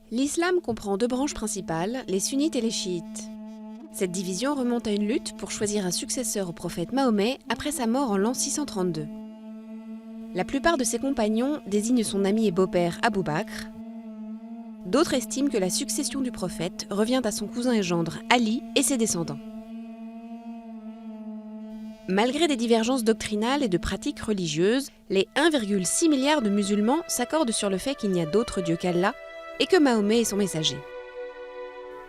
L'islam comprend deux branches principales, les sunnites et les chiites. Cette division remonte à une lutte pour choisir un successeur au prophète Mahomet après sa mort en l'an 632. La plupart de ses compagnons désignent son ami et beau-père Abou Bakr. D'autres estiment que la succession du prophète revient à son cousin et gendre Ali et ses descendants. Malgré des divergences doctrinales et de pratiques religieuses, les 1,6 milliard de musulmans s'accordent sur le fait qu'il n'y a d'autre Dieu qu'Allah et que Mahomet est son messager.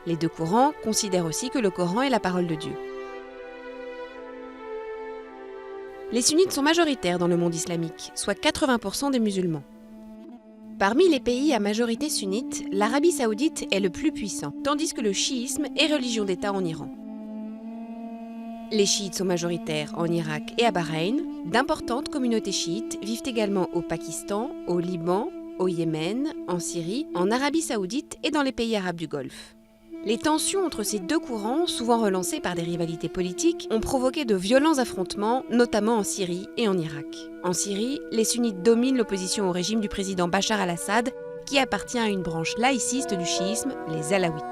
Les deux courants considèrent aussi que le Coran est la parole de Dieu. Les sunnites sont majoritaires dans le monde islamique, soit 80% des musulmans. Parmi les pays à majorité sunnite, l'Arabie saoudite est le plus puissant, tandis que le chiisme est religion d'État en Iran. Les chiites sont majoritaires en Irak et à Bahreïn. D'importantes communautés chiites vivent également au Pakistan, au Liban, au Yémen, en Syrie, en Arabie saoudite et dans les pays arabes du Golfe. Les tensions entre ces deux courants, souvent relancées par des rivalités politiques, ont provoqué de violents affrontements, notamment en Syrie et en Irak. En Syrie, les sunnites dominent l'opposition au régime du président Bachar al-Assad, qui appartient à une branche laïciste du chiisme, les Alaouites.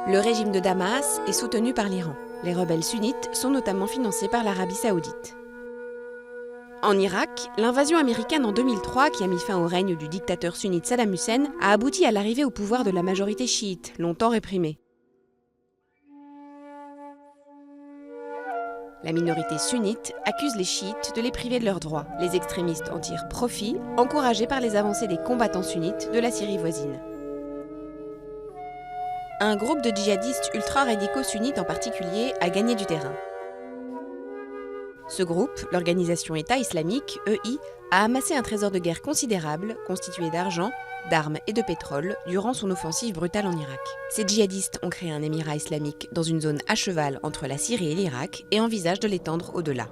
Le régime de Damas est soutenu par l'Iran. Les rebelles sunnites sont notamment financés par l'Arabie saoudite. En Irak, l'invasion américaine en 2003, qui a mis fin au règne du dictateur sunnite Saddam Hussein, a abouti à l'arrivée au pouvoir de la majorité chiite, longtemps réprimée. La minorité sunnite accuse les chiites de les priver de leurs droits. Les extrémistes en tirent profit, encouragés par les avancées des combattants sunnites de la Syrie voisine. Un groupe de djihadistes ultra-radicaux sunnites en particulier a gagné du terrain. Ce groupe, l'organisation État islamique, EI, a amassé un trésor de guerre considérable, constitué d'argent, d'armes et de pétrole, durant son offensive brutale en Irak. Ces djihadistes ont créé un émirat islamique dans une zone à cheval entre la Syrie et l'Irak et envisagent de l'étendre au-delà.